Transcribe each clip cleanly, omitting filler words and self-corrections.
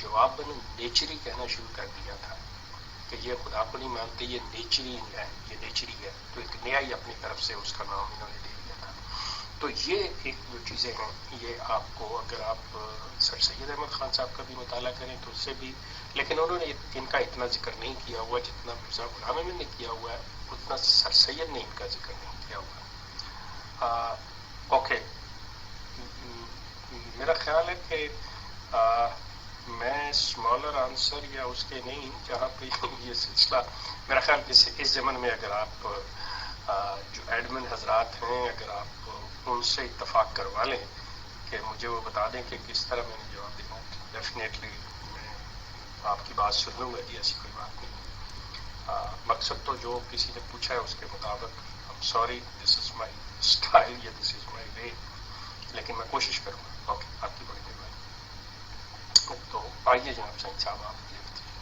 जवाब में नेचरी कहना शुरू कर दिया था कि ये खुदा को नहीं मानते, ये नेचरी है, ये नेचरी है, तो एक नया ही अपनी तरफ से उसका नाम इन्होंने दे दिया था। तो ये एक जो चीज़ें हैं, ये आपको अगर आप सर सैयद अहमद खान साहब का भी मुताला करें तो उससे भी, लेकिन उन्होंने इनका इतना जिक्र नहीं किया हुआ जितना मिर्ज़ा गुलाम अहमद ने किया हुआ है, उतना सर सैयद ने इनका जिक्र नहीं किया हुआ। ओके, मेरा ख्याल है कि मैं स्मॉलर आंसर या उसके नहीं, जहाँ पे ये सिलसिला मेरा ख्याल इस ज़मन में अगर आप जो एडमिन हजरात हैं, अगर आप उनसे इत्तफाक करवा लें कि मुझे वो बता दें कि किस तरह मैंने जवाब देना, डेफिनेटली मैं आपकी बात सुन लूँगा जी, ऐसी कोई बात नहीं। मकसद तो जो किसी ने पूछा है उसके मुताबिक, I am sorry, this is my style या दिस इज़ माई वे, लेकिन मैं कोशिश करूँगा। ओके, आपकी बड़ी मेहरबानी। तो आइए जनाब सैयद साहब, आप ये बताइए।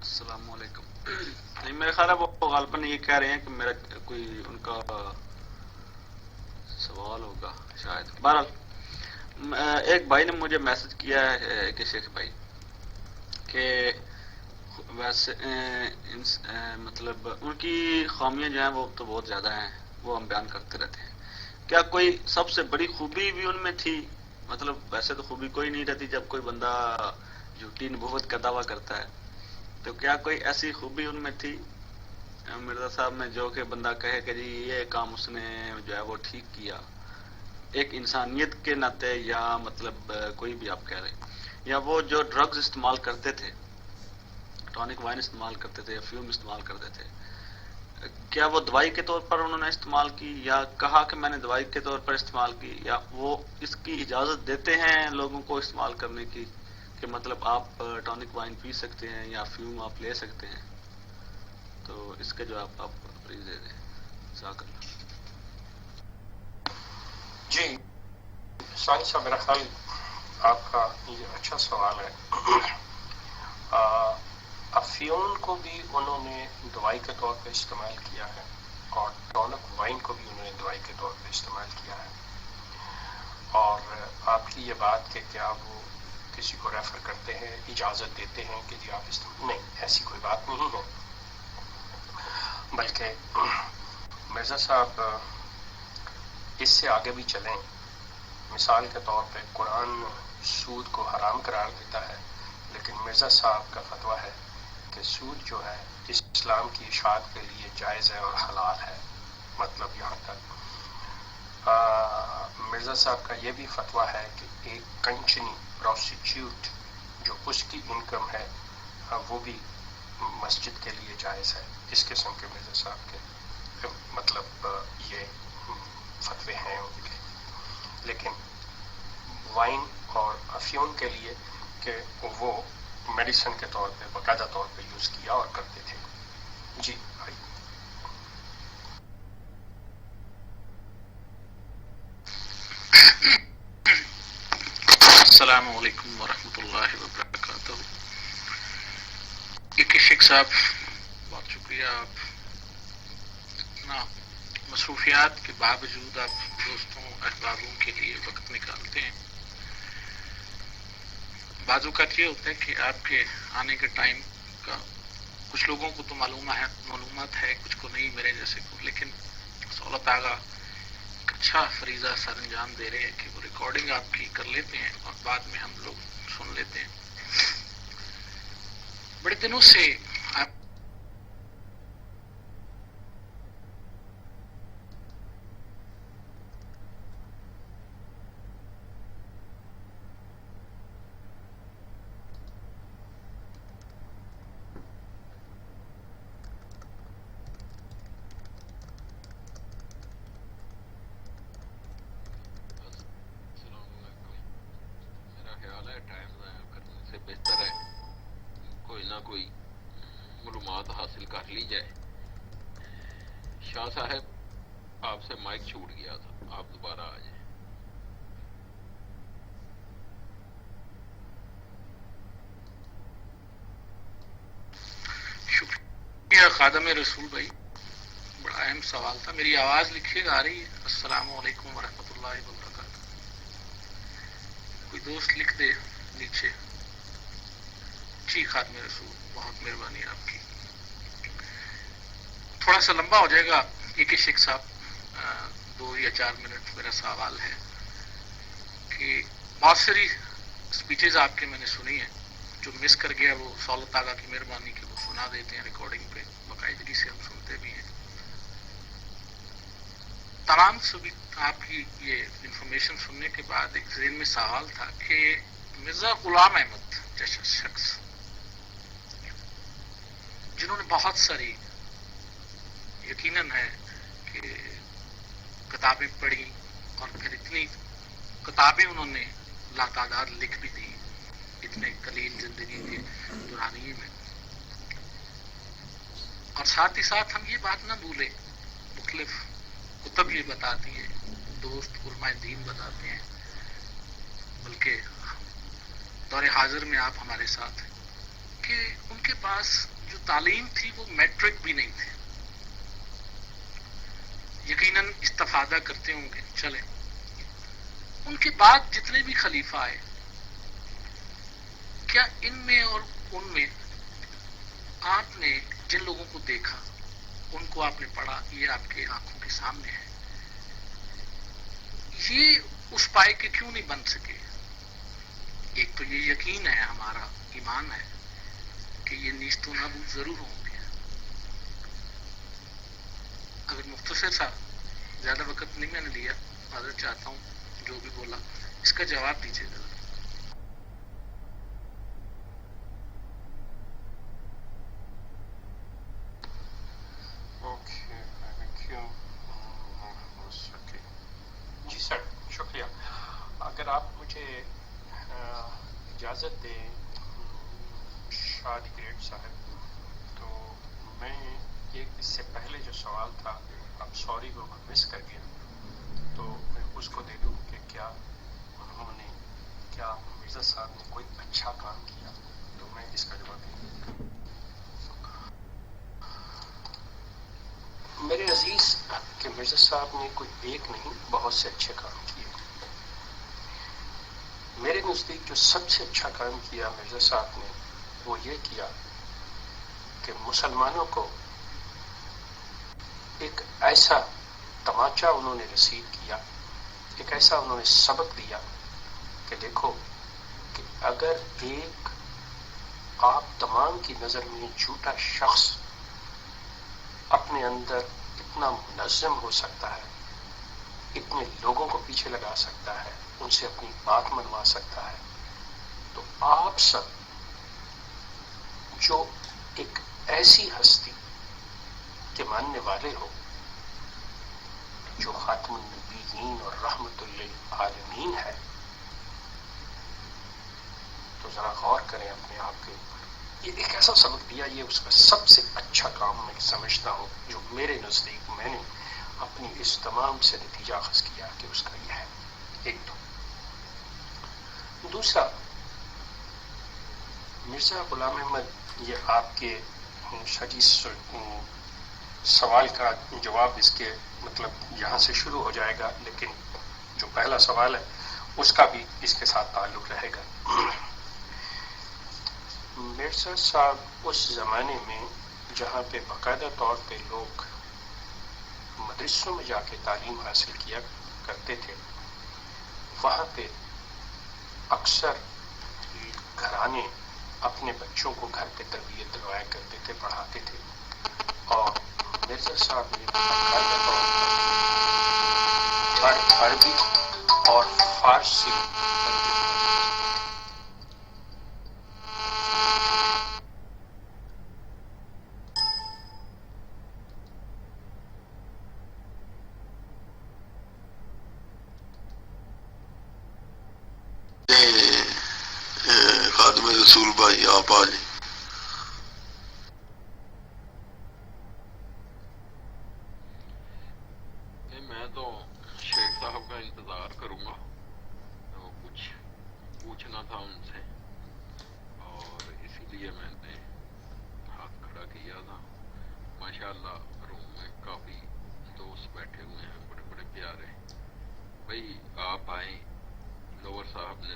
अस्सलाम वालेकुम। नहीं, मेरे ख्याल है वो गालबन ये कह रहे हैं कि मेरा कोई उनका सवाल होगा शायद। बहरहाल एक भाई ने मुझे मैसेज किया है कि शेख भाई कि वैसे मतलब उनकी खामियां जो हैं वो तो बहुत ज़्यादा हैं, वो हम बयान करते रहते हैं। क्या कोई सबसे बड़ी खूबी भी उनमें थी? मतलब वैसे तो खूबी कोई नहीं रहती जब कोई बंदा झूठी नबूवत का दावा करता है, तो क्या कोई ऐसी खूबी उनमें थी मिर्जा साहब में जो कि बंदा कहे कि जी ये काम उसने जो है वो ठीक किया, एक इंसानियत के नाते, या मतलब कोई भी आप कह रहे, या वो जो ड्रग्स इस्तेमाल करते थे, टॉनिक वाइन इस्तेमाल करते थे या फ्यूम इस्तेमाल करते थे, क्या वो दवाई के तौर पर उन्होंने इस्तेमाल की, या कहा कि मैंने दवाई के तौर पर इस्तेमाल की, या वो इसकी इजाज़त देते हैं लोगों को इस्तेमाल करने की कि मतलब आप टॉनिक वाइन पी सकते हैं या फ्यूम आप ले सकते हैं? तो इसके जवाब आप प्लीज दे दें। जी सानी साहब, मेरा ख्याल आपका ये अच्छा सवाल है। अफ्यून को भी उन्होंने दवाई के तौर पर इस्तेमाल किया है और टॉनिक वाइन को भी उन्होंने दवाई के तौर पर इस्तेमाल किया है। और आपकी ये बात कि क्या वो किसी को रेफर करते हैं, इजाज़त देते हैं कि जी आप इस्तेमाल, नहीं, ऐसी कोई बात नहीं है। बल्कि मिर्ज़ा साहब इससे आगे भी चलें। मिसाल के तौर पे कुरान सूद को हराम करार देता है, लेकिन मिर्ज़ा साहब का फतवा है कि सूद जो है इस्लाम की इशाअत के लिए जायज़ है और हलाल है। मतलब यहाँ तक मिर्ज़ा साहब का ये भी फतवा है कि एक कंचनी प्रोस्टिट्यूट जो उसकी इनकम है वो भी मस्जिद के लिए जायज़ है। इस किस्म के मिर्ज़ा साहब के मतलब ये फतवे हैं उनके। लेकिन वाइन और अफ्यूम के लिए कि वो मेडिसिन के तौर पे बाकायदा तौर पे यूज़ किया और करते थे। जी भाई। अस्सलाम वालेकुम वरहमतुल्लाहि वबरकातुहू। शेख साहब बहुत शुक्रिया, आप इतना मसरूफियात के बावजूद आप दोस्तों अहबाबों के लिए वक्त निकालते हैं। बाजू का ये होता है कि आपके आने के टाइम का कुछ लोगों को तो मालूमात है, कुछ को नहीं, मेरे जैसे को। लेकिन सौलत आगा एक अच्छा फरीजा सर अंजाम दे रहे हैं कि वो रिकॉर्डिंग आपकी कर लेते हैं और बाद में हम लोग सुन लेते हैं। बड़े दिनों से आप बेहतर है कोई ना कोई मालूमात हासिल कर ली जाए। शाह साहब, आपसे माइक छूट गया था, आप दोबारा आ जाए। शुक्रिया खादम रसूल भाई, बड़ा अहम सवाल था। मेरी आवाज लिखिएगा, आ रही है? अस्सलाम वालेकुम वरहमतुल्लाहि वबरकातुहू। کوئی دوست لکھ دے نیچے، جی خادم رسول، بہت مہربانی آپ کی. تھوڑا سا لمبا ہو جائے گا، ایک ہی شیخ صاحب 2 یا 4 منٹ میرا سوال ہے کہ بہت ساری اسپیچز آپ کے میں نے سنی ہیں، جو مس کر گیا وہ سہولت آگا کی مہربانی کہ وہ سنا دیتے ہیں ریکارڈنگ پہ، باقاعدگی سے ہم سنتے بھی ہیں. تمام سبھی آپ کی یہ انفارمیشن سننے کے بعد ایک ذہن میں سوال تھا کہ مرزا غلام احمد جیسا شخص جنہوں نے بہت ساری، یقیناً ہے کہ کتابیں پڑھی اور پھر اتنی کتابیں انہوں نے لاتعداد لکھ بھی دی اتنے قلیل زندگی کے دورانیے میں، اور ساتھ ہی ساتھ ہم یہ بات نہ بھولیں، مختلف کتب یہ بتاتی ہیں، دوست علماء دین بتاتے ہیں، بلکہ دور حاضر میں آپ ہمارے ساتھ ہیں، کہ ان کے پاس جو تعلیم تھی وہ میٹرک بھی نہیں تھی. یقیناً استفادہ کرتے ہوں گے. چلیں، ان کے بعد جتنے بھی خلیفہ آئے، کیا ان میں اور ان میں آپ نے جن لوگوں کو دیکھا، ان کو آپ نے پڑھا، یہ آپ کے آنکھوں کے سامنے ہے، یہ اس پائے کے کیوں نہیں بن سکے؟ ایک تو یہ یقین ہے، ہمارا ایمان ہے کہ یہ نیست و نابود ضرور ہوں گے. اگر مختصر سا، زیادہ وقت نہیں میں نے لیا، معذرت چاہتا ہوں، جو بھی بولا اس کا جواب دیجیے گا. جی سر، شکریہ. اگر آپ مجھے اجازت دیں شاد گریٹ صاحب، تو میں ایک اس سے پہلے جو سوال تھا، اب سوری وہ مس کر گیا، تو میں اس کو دے دوں کہ کیا انہوں نے، کیا مرزا صاحب نے کوئی اچھا کام کیا، تو میں اس کا جواب دوں. میرے عزیز کہ مرزا صاحب نے کوئی ایک نہیں، بہت سے اچھے کام کیے. میرے نزدیک جو سب سے اچھا کام کیا مرزا صاحب نے، وہ یہ کیا کہ مسلمانوں کو ایک ایسا تماچا انہوں نے رسید کیا، ایک ایسا انہوں نے سبق دیا کہ دیکھو کہ اگر ایک آپ تمام کی نظر میں جھوٹا شخص اپنے اندر اتنا منظم ہو سکتا ہے، اتنے لوگوں کو پیچھے لگا سکتا ہے، ان سے اپنی بات منوا سکتا ہے، تو آپ سب جو ایک ایسی ہستی کے ماننے والے ہو جو خاتم النبیین اور رحمت للعالمین ہے، تو ذرا غور کریں اپنے آپ کے اوپر. یہ ایک ایسا سبق دیا، یہ اس کا سب سے اچھا کام میں سمجھتا ہوں جو میرے نزدیک میں نے اپنی اس تمام سے نتیجہ اخذ کیا کہ اس کا یہ ہے. ایک تو دوسرا، مرزا غلام احمد، یہ آپ کے شاجی سوال کا جواب اس کے مطلب یہاں سے شروع ہو جائے گا، لیکن جو پہلا سوال ہے اس کا بھی اس کے ساتھ تعلق رہے گا. مرزا صاحب اس زمانے میں جہاں پہ باقاعدہ طور پہ لوگ مدرسوں میں جا کے تعلیم حاصل کیا کرتے تھے، وہاں پہ اکثر گھرانے اپنے بچوں کو گھر پہ تربیت دلوایا کرتے تھے، پڑھاتے تھے، اور مرزا صاحب نے باقاعدہ طور پر عربی اور فارسی خادم رسول بھائی آپ آ جائیں. میں تو شیخ صاحب کا انتظار کروں گا، تو کچھ پوچھنا تھا ان سے، اور اسی لیے میں نے ہاتھ کھڑا کیا تھا. ماشاءاللہ روم میں کافی دوست بیٹھے ہوئے ہیں، بڑے بڑے پیارے. بھائی آپ آئیں، لوور صاحب نے